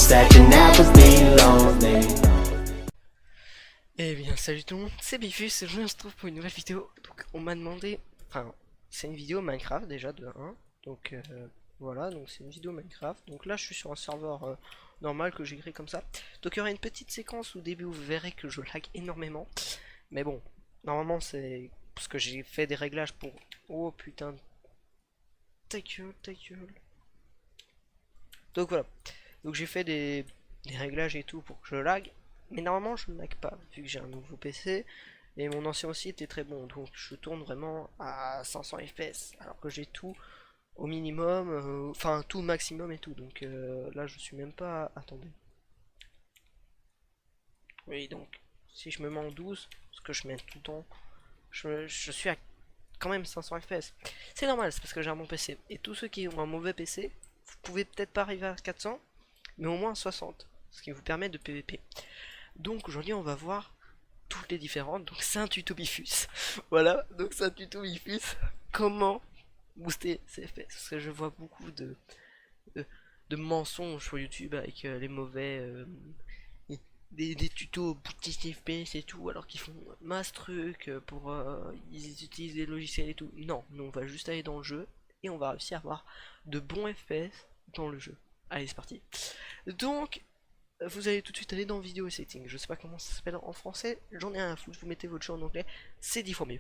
stacking apples, be lonely. Eh bien salut tout le monde, c'est Bifus et je me retrouve pour une nouvelle vidéo. Donc on m'a demandé, enfin c'est une vidéo Minecraft déjà de 1. Donc voilà, donc c'est une vidéo Minecraft. Donc là je suis sur un serveur normal que j'ai créé comme ça. Donc il y aura une petite séquence au début où vous verrez que je lag énormément. Mais bon, normalement c'est parce que j'ai fait des réglages pour... Oh putain, ta gueule, ta gueule. Donc voilà, donc j'ai fait des réglages et tout pour que je lag. Mais normalement je ne lag pas, vu que j'ai un nouveau PC. Et mon ancien aussi était très bon, donc je tourne vraiment à 500 fps. Alors que j'ai tout au minimum, enfin tout au maximum et tout. Donc là je suis même pas... Attendez. Oui, donc si je me mets en 12, ce que je mets tout le temps, je suis à quand même 500 fps. C'est normal, c'est parce que j'ai un bon PC. Et tous ceux qui ont un mauvais PC, vous pouvez peut-être pas arriver à 400, mais au moins 60. Ce qui vous permet de PVP. Donc aujourd'hui on va voir toutes les différentes. Donc c'est un tuto Bifus. Voilà, donc c'est un tuto Bifus. Comment booster ses FPS. Parce que je vois beaucoup de, de mensonges sur YouTube avec les mauvais... des tutos booster FPS et tout, alors qu'ils font masse truc pour... ils utilisent des logiciels et tout. Non, nous on va juste aller dans le jeu et on va réussir à avoir de bons FPS dans le jeu. Allez c'est parti. Donc vous allez tout de suite aller dans vidéo settings, je sais pas comment ça s'appelle en français, j'en ai rien à foutre, vous mettez votre jeu en anglais, c'est 10 fois mieux.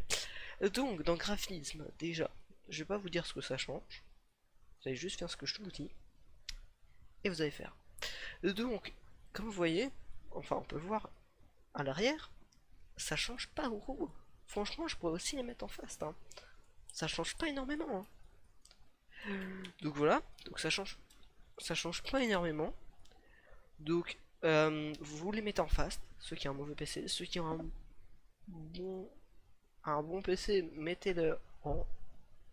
Donc dans graphisme, déjà, je vais pas vous dire ce que ça change, vous allez juste faire ce que je vous dis, et vous allez faire. Donc, comme vous voyez, enfin on peut le voir à l'arrière, ça change pas gros. Franchement je pourrais aussi les mettre en fast, hein. Ça change pas énormément, hein. Donc voilà, donc ça change pas énormément. Donc, vous les mettez en fast, ceux qui ont un mauvais PC, ceux qui ont un bon PC, mettez-le en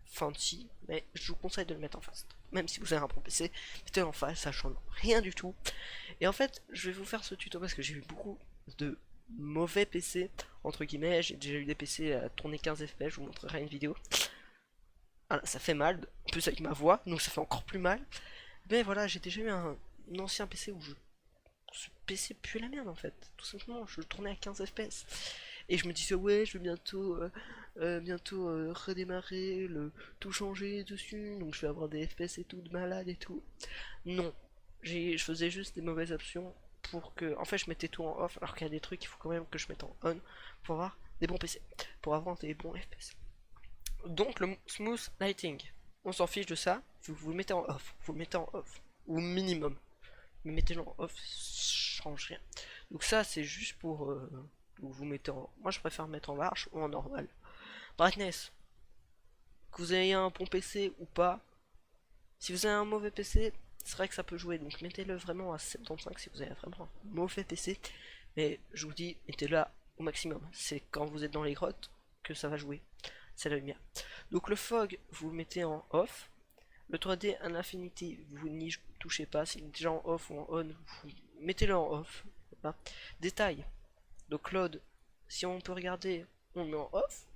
fancy, mais je vous conseille de le mettre en fast. Même si vous avez un bon PC, mettez-le en fast, ça change rien du tout. Et en fait, je vais vous faire ce tuto parce que j'ai eu beaucoup de mauvais PC, entre guillemets, j'ai déjà eu des PC à tourner 15 fps, je vous montrerai une vidéo. Voilà, ça fait mal, en plus avec ma voix, donc ça fait encore plus mal. Mais voilà, j'ai déjà eu un ancien PC où ce PC pue la merde en fait, tout simplement, je le tournais à 15 fps. Et je me disais ouais je vais bientôt redémarrer, tout changer dessus, donc je vais avoir des FPS et tout de malade et tout. Non, je faisais juste des mauvaises options pour que... En fait je mettais tout en off alors qu'il y a des trucs qu'il faut quand même que je mette en on pour avoir des bons PC, pour avoir des bons FPS. Donc le smooth lighting, on s'en fiche de ça, vous le mettez en off, vous le mettez en off, ou minimum. Mais mettez-le en off, ça change rien. Donc ça c'est juste pour vous mettez en... Moi je préfère mettre en large ou en normal. Brightness, que vous ayez un bon PC ou pas, si vous avez un mauvais PC, c'est vrai que ça peut jouer, donc mettez-le vraiment à 75 si vous avez vraiment un mauvais PC. Mais je vous dis, mettez-le au maximum. C'est quand vous êtes dans les grottes que ça va jouer. C'est la lumière. Donc le fog, vous le mettez en off. Le 3D à l'infinity, vous n'y touchez pas. S'il est déjà en off ou en on, vous mettez-le en off. Voilà. Détail. Donc load, si on peut regarder, on le met en off.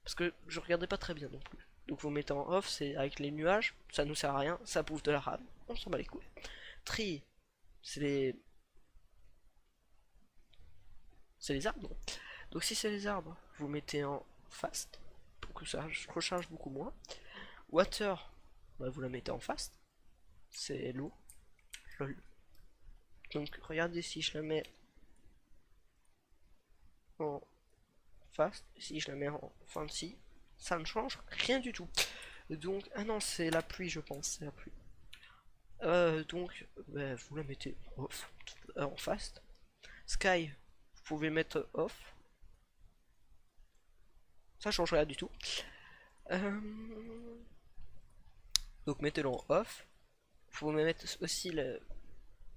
Parce que je regardais pas très bien non plus. Donc vous mettez en off, c'est avec les nuages, ça nous sert à rien, ça bouffe de la RAM, on s'en bat les couilles. Tree, c'est les... C'est les arbres. Donc si c'est les arbres, vous mettez en fast, pour que ça recharge beaucoup moins. Water, bah, vous la mettez en fast, c'est l'eau. Lol. Donc regardez si je la mets en fast, si je la mets en fancy, ça ne change rien du tout. Donc, ah non, c'est la pluie, je pense, c'est la pluie. Donc, bah, vous la mettez off, en fast. Sky, vous pouvez mettre off. Ça change rien du tout. Donc, mettez-le en off. Vous pouvez mettre aussi le...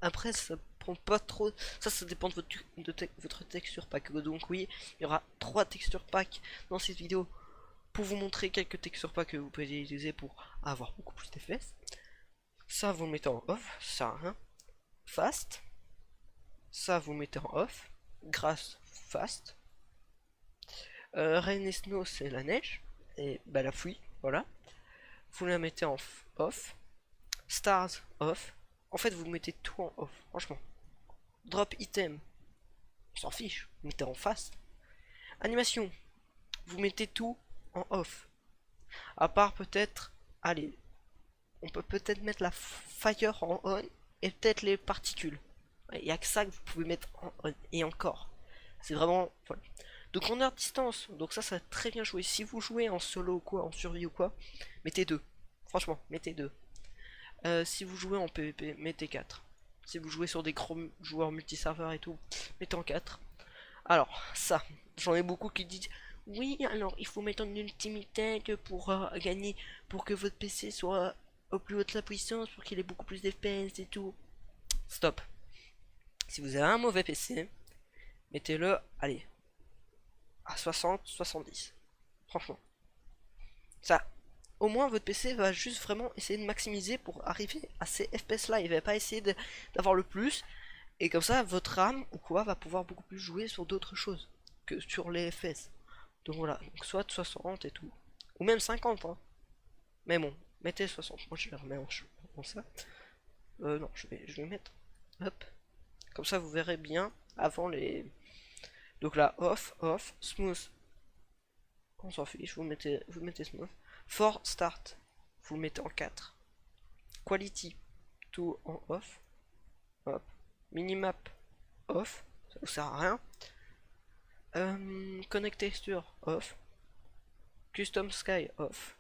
Après, ça prend pas trop... Ça dépend de votre texture pack. Donc oui, il y aura 3 texture packs dans cette vidéo pour vous montrer quelques texture packs que vous pouvez utiliser pour avoir beaucoup plus d'FS. Ça, vous le mettez en off, ça sert à rien. Fast. Ça, vous le mettez en off. Grass, fast. Rain et snow, c'est la neige. Et bah, la pluie, voilà. Vous la mettez en off. Stars, off. en fait vous mettez tout en off, franchement. Drop item, on s'en fiche, vous mettez en face. Animation, vous mettez tout en off. À part peut-être, allez, on peut peut-être mettre la fire en on et peut-être les particules. Il n'y a que ça que vous pouvez mettre en on et encore. C'est vraiment, voilà. Donc en heure de distance, donc ça va très bien jouer. Si vous jouez en solo ou quoi, en survie ou quoi, mettez 2. Franchement, mettez 2. Si vous jouez en PvP, mettez 4. Si vous jouez sur des gros joueurs multiserveurs et tout, mettez en 4. Alors, ça, j'en ai beaucoup qui disent oui, alors il faut mettre en ultimate pour gagner, pour que votre PC soit au plus haut de la puissance, pour qu'il ait beaucoup plus d'FPS et tout. Stop. Si vous avez un mauvais PC, mettez-le, allez, à 60, 70. Franchement. Ça, au moins votre PC va juste vraiment essayer de maximiser pour arriver à ces FPS là. Il va pas essayer d'avoir le plus. Et comme ça, votre RAM ou quoi va pouvoir beaucoup plus jouer sur d'autres choses que sur les FPS. Donc voilà, donc soit 60 et tout. Ou même 50, hein. Mais bon, mettez 60. Moi je les remets en ça. Non, je vais mettre. Hop. Comme ça vous verrez bien avant les. Donc là, off, smooth. On s'en fiche, vous mettez smooth. For start, vous le mettez en 4. Quality, tout en off. Hop. Minimap, off. Ça vous sert à rien. Connect texture, off. Custom sky, off.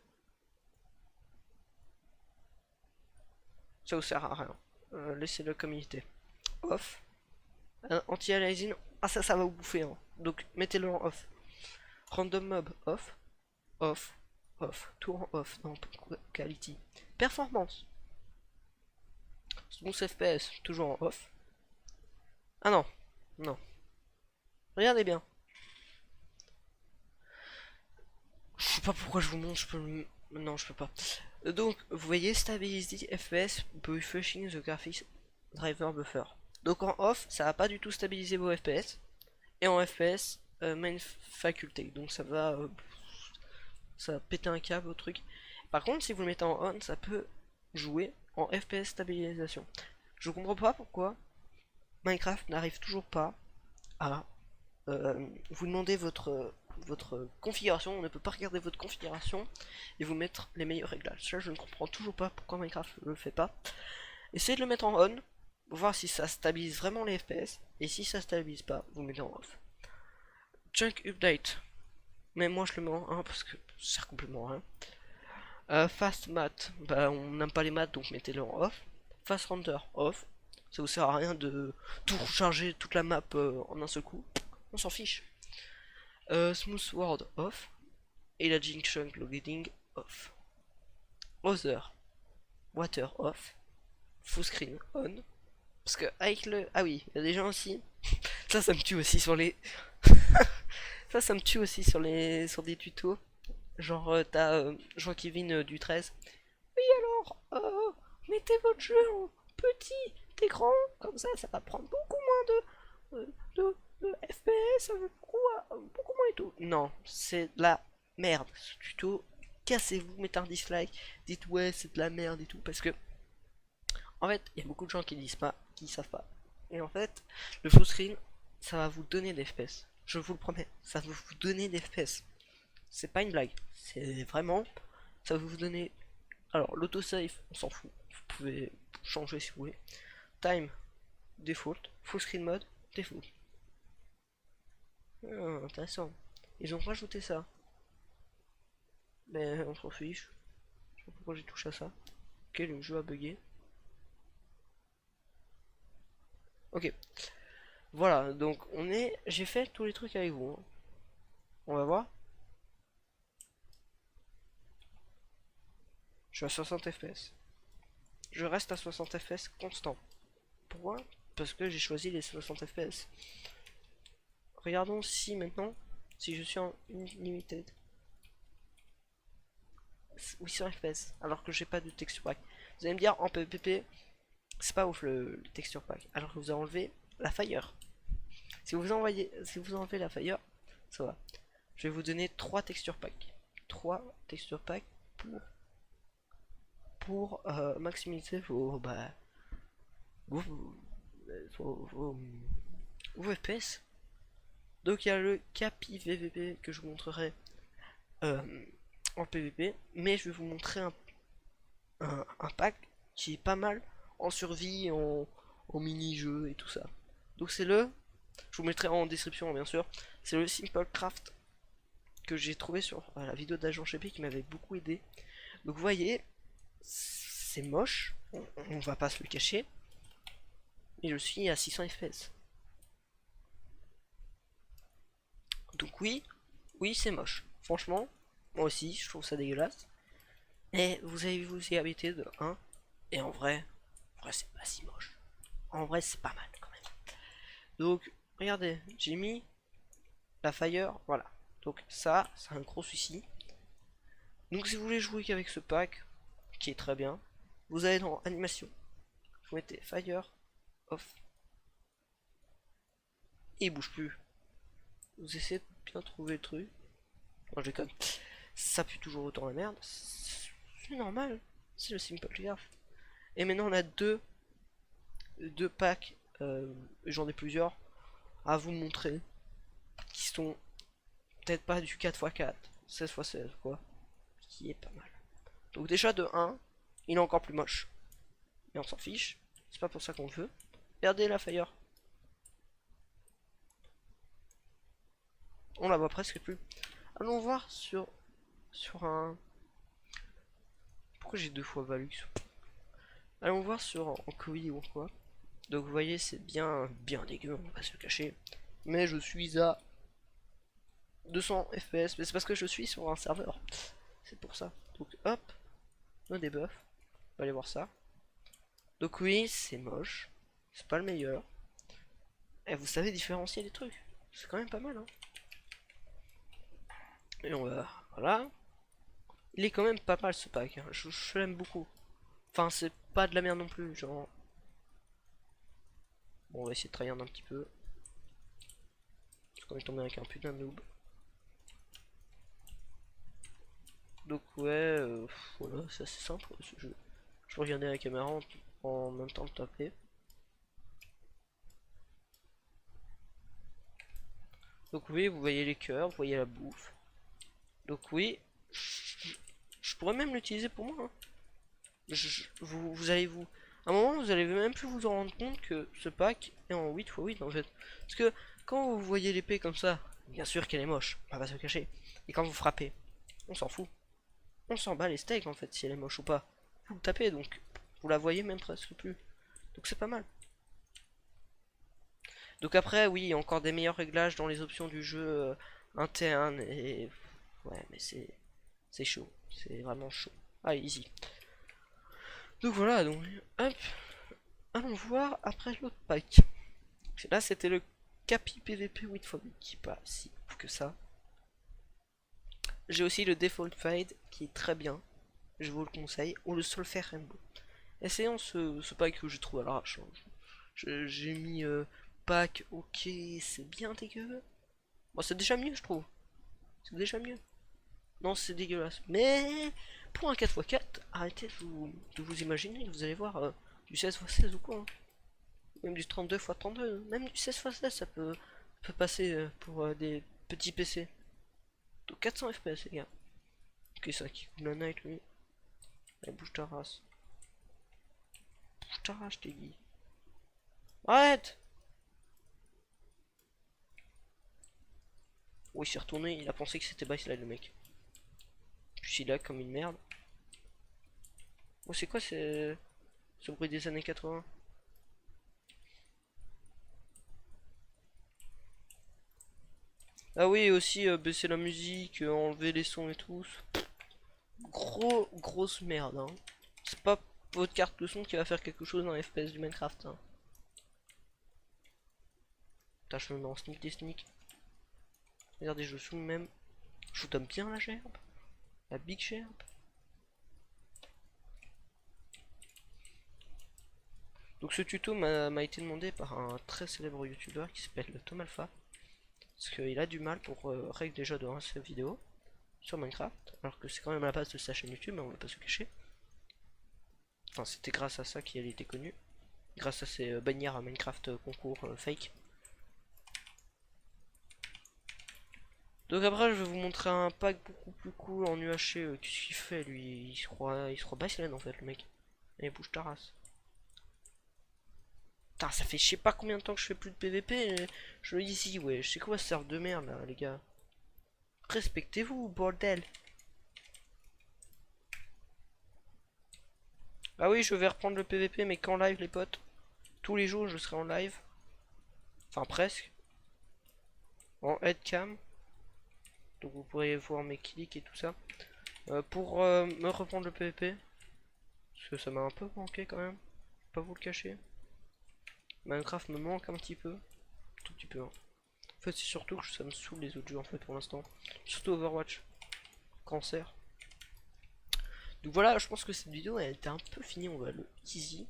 Ça vous sert à rien. Laissez-le comme il était. Off. Anti-aliasing, ah ça va vous bouffer, hein. Donc mettez-le en off. Random mob, off. Off. Off. Tout en off. Non, quality. Performance. Smooth FPS, toujours en off. Ah non. Non. Regardez bien. Je sais pas pourquoi je vous montre, je peux... Non, je peux pas. Donc, vous voyez, Stability FPS, Buffering the Graphics Driver Buffer. Donc en off, ça va pas du tout stabiliser vos FPS. Et en FPS, main faculté. Donc ça va péter un câble au truc. Par contre, si vous le mettez en on, ça peut jouer en FPS stabilisation. Je comprends pas pourquoi Minecraft n'arrive toujours pas à vous demander votre configuration. On ne peut pas regarder votre configuration et vous mettre les meilleurs réglages. Ça, je ne comprends toujours pas pourquoi Minecraft ne le fait pas. Essayez de le mettre en on pour voir si ça stabilise vraiment les FPS. Et si ça stabilise pas, vous mettez en off. Chunk update. Mais moi je le mets en 1 parce que ça sert complètement à rien. Fast math, bah on n'aime pas les maths donc mettez-le en off. Fast render off. Ça vous sert à rien de tout recharger toute la map en un seul coup. On s'en fiche. Smooth world off. Et la junction loading off. Other. Water off. Full screen on. Parce que avec le... Ah oui, il y a des gens aussi. Ça me tue aussi sur les... ça me tue aussi sur des tutos. Genre t'as Jean-Kevin du 13. Oui alors, mettez votre jeu en petit écran, comme ça va prendre beaucoup moins de FPS, beaucoup moins et tout. Non, c'est de la merde. Ce tuto, cassez-vous, mettez un dislike, dites ouais c'est de la merde et tout, parce que en fait, il y a beaucoup de gens qui disent pas, qui savent pas. Et en fait, le full screen, ça va vous donner des FPS. Je vous le promets, ça va vous donner des FPS. C'est pas une blague, c'est vraiment, ça va vous donner. Alors, l'autosave, on s'en fout, vous pouvez changer si vous voulez. Time, default, full screen mode, default. Intéressant. Ils ont rajouté ça. Mais on s'en fiche. Je sais pas pourquoi j'ai touché à ça. Ok, le jeu a bugué. Ok. Voilà, donc j'ai fait tous les trucs avec vous, hein. On va voir. Je suis à 60 fps. Je reste à 60 fps constant. Pourquoi? Parce que j'ai choisi les 60 fps. Regardons si maintenant, si je suis en unlimited. 800 fps, alors que j'ai pas de texture pack. Vous allez me dire en PvP, c'est pas ouf le texture pack, alors que vous avez enlevé la fire. Si vous enlevez la fire, ça va. Je vais vous donner 3 texture packs. 3 texture packs pour maximiser vos FPS. Donc il y a le Capi VVP que je vous montrerai en PVP, mais je vais vous montrer un pack qui est pas mal en survie, en mini-jeu et tout ça. Donc c'est je vous mettrai en description bien sûr, c'est le Simple Craft que j'ai trouvé sur la vidéo d'Agent Chépé qui m'avait beaucoup aidé. Donc vous voyez, c'est moche, on va pas se le cacher, mais je suis à 600 FPS. Donc oui c'est moche. Franchement, moi aussi je trouve ça dégueulasse. Et vous allez vous y habiter de 1. Et en vrai c'est pas si moche. En vrai c'est pas mal quand même. Donc regardez, j'ai mis la fire, voilà. Donc ça, c'est un gros souci. Donc si vous voulez jouer qu'avec ce pack, qui est très bien, vous allez dans animation. Vous mettez fire, off. Et il bouge plus. Vous essayez de bien trouver le truc. Non, je déconne. Ça pue toujours autant la merde. C'est normal. C'est le simple craft. Et maintenant on a deux packs. J'en ai plusieurs à vous montrer. Qui sont peut-être pas du 4x4. 16x16 quoi. Qui est pas mal. Donc déjà de 1, il est encore plus moche. Mais on s'en fiche. C'est pas pour ça qu'on le veut. Regardez la fire. On la voit presque plus. Allons voir sur un... Pourquoi j'ai deux fois Valux? Allons voir sur en Koi ou quoi. Donc vous voyez c'est bien dégueu, on va pas se le cacher. Mais je suis à 200 FPS. Mais c'est parce que je suis sur un serveur. C'est pour ça. Donc hop. No debuff. On va aller voir ça. Donc oui c'est moche. C'est pas le meilleur. Et vous savez différencier les trucs. C'est quand même pas mal hein. Et on va... Voilà. Il est quand même pas mal ce pack. Hein. Je l'aime beaucoup. Enfin c'est pas de la merde non plus. Genre... Bon on va essayer de tryhard un petit peu. Parce qu'on est tombé avec un putain de noob. Donc ouais, voilà, c'est assez simple ce jeu. Je regardais la caméra en même temps de taper. Donc oui, vous voyez les cœurs, vous voyez la bouffe. Donc oui, je pourrais même l'utiliser pour moi. Hein. Vous allez vous... À un moment, vous allez même plus vous en rendre compte que ce pack est en 8x8 en fait. Parce que quand vous voyez l'épée comme ça, bien sûr qu'elle est moche, on va pas se cacher. Et quand vous frappez, on s'en fout. On s'en bat les steaks en fait si elle est moche ou pas. Vous le tapez donc vous la voyez même presque plus. Donc c'est pas mal. Donc après oui il y a encore des meilleurs réglages dans les options du jeu interne et ouais mais c'est chaud. C'est vraiment chaud. Ah easy. Donc voilà donc hop. Allons voir après l'autre pack. Là c'était le Capi PVP 8x8 qui est pas si ouf que ça. J'ai aussi le Default Fade qui est très bien. Je vous le conseille. Ou le Solfaire Rainbow. Essayons ce pack que je trouve à l'arrache. J'ai mis pack, ok, c'est bien dégueu. Bon, c'est déjà mieux, je trouve. C'est déjà mieux. Non, c'est dégueulasse. Mais pour un 4x4, arrêtez de vous imaginer. Vous allez voir du 16x16 ou quoi. Hein. Même du 32x32. Même du 16x16, ça peut passer pour des petits PC. Donc 400 FPS, les gars. Ok, ça qui coule la night, lui. Allez, bouge ta race. Bouge ta race, je t'ai dit. Arrête! Oh, il s'est retourné, il a pensé que c'était baseline le mec. Puis il a comme une merde. Oh, c'est quoi ce bruit des années 80? Ah oui, aussi baisser la musique, enlever les sons et tout. Grosse merde. Hein. C'est pas votre carte de son qui va faire quelque chose dans les FPS du Minecraft. Hein. Putain, je me mets en sneak des sneaks. Regardez, je zoome même. Je vous donne bien la gerbe. La big gerbe. Donc ce tuto m'a été demandé par un très célèbre youtubeur qui s'appelle Tom Alpha. Parce qu'il a du mal pour règle déjà de ses vidéos sur Minecraft. Alors que c'est quand même la base de sa chaîne YouTube, mais on va pas se cacher. Enfin, c'était grâce à ça qu'il a été connu. grâce à ces bannières à Minecraft concours fake. Donc après je vais vous montrer un pack beaucoup plus cool en UHC. Qu'est-ce qu'il fait lui? Il se croit baseline en fait le mec. Allez bouge ta race. Putain ça fait je sais pas combien de temps que je fais plus de PVP. Je le dis ici ouais. Je sais quoi ce serve de merde là les gars. Respectez-vous bordel. Ah oui je vais reprendre le PVP mais qu'en live les potes. Tous les jours je serai en live. Enfin presque. En headcam. Donc vous pourrez voir mes clics et tout ça. Pour me reprendre le PVP. Parce que ça m'a un peu manqué quand même. Pas vous le cacher. Minecraft me manque un petit peu. Tout petit peu. Hein. En fait c'est surtout que ça me saoule les autres jeux en fait pour l'instant. Surtout Overwatch. Cancer. Donc voilà, je pense que cette vidéo elle était un peu finie. On va le easy.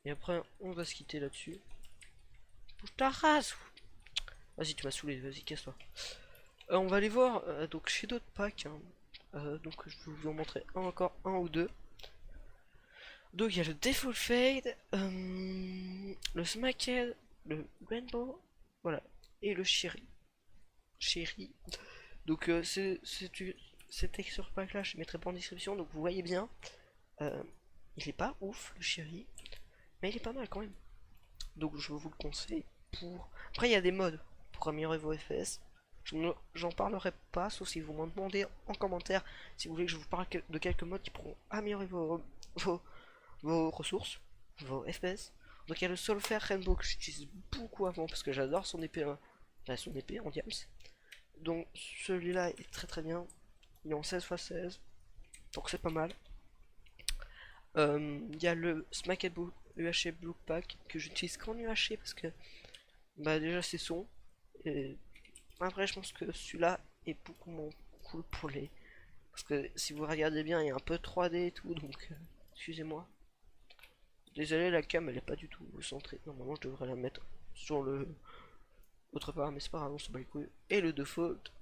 Et après on va se quitter là-dessus. Bouge ta race. Vas-y tu m'as saoulé, vas-y casse-toi. On va aller voir donc chez d'autres packs. Hein. Donc je vais vous en montrer encore un ou deux. Donc il y a le Default Fade, le Smackhead, le Rainbow, voilà, et le Cherry. Donc ces texture pack là je ne mettrai pas en description, donc vous voyez bien. Il est pas ouf le Cherry, mais il est pas mal quand même. Donc je vous le conseille pour... Après il y a des modes pour améliorer vos FPS. J'en parlerai pas, sauf si vous m'en demandez en commentaire si vous voulez que je vous parle de quelques modes qui pourront améliorer vos ressources, vos FPS. Donc il y a le Solfaire Rainbow que j'utilise beaucoup avant parce que j'adore son épée, son épée en diams. Donc celui-là est très très bien. Il est en 16x16, donc c'est pas mal. Il y a le Smacked UHC Blue Pack que j'utilise qu'en UHC parce que bah déjà c'est son. Et après je pense que celui-là est beaucoup moins cool pour les... Parce que si vous regardez bien il y a un peu 3D et tout donc excusez-moi. Désolé la cam elle est pas du tout centrée. Normalement je devrais la mettre sur le autre part mais c'est pas grave on se bat les couilles. Et le default.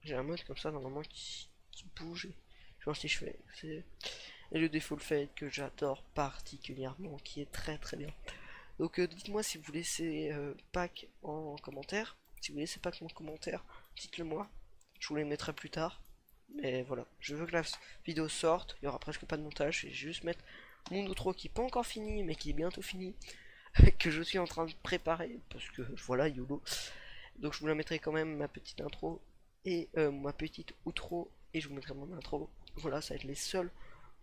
J'ai un mode comme ça normalement qui bouge. Je vois si je fais. Et le default fait que j'adore particulièrement qui est très très bien. Donc dites-moi si vous voulez ces packs en commentaire. Si vous voulez ces packs en commentaire, dites-le moi. Je vous les mettrai plus tard. Mais voilà, je veux que la vidéo sorte. Il y aura presque pas de montage. Je vais juste mettre mon outro qui n'est pas encore fini, mais qui est bientôt fini. Que je suis en train de préparer. Parce que voilà, YOLO. Donc je vous la mettrai quand même, ma petite intro. Et ma petite outro. Et je vous mettrai mon intro. Voilà, ça va être les seuls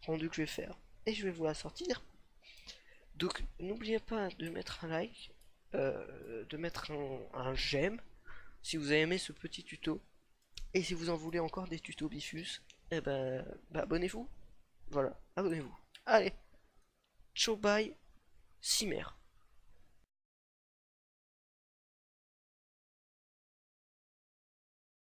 rendus que je vais faire. Et je vais vous la sortir. Donc n'oubliez pas de mettre un like, de mettre un j'aime si vous avez aimé ce petit tuto. Et si vous en voulez encore des tutos Bifus, eh ben bah, abonnez-vous. Voilà, abonnez-vous. Allez, ciao bye, Cimer.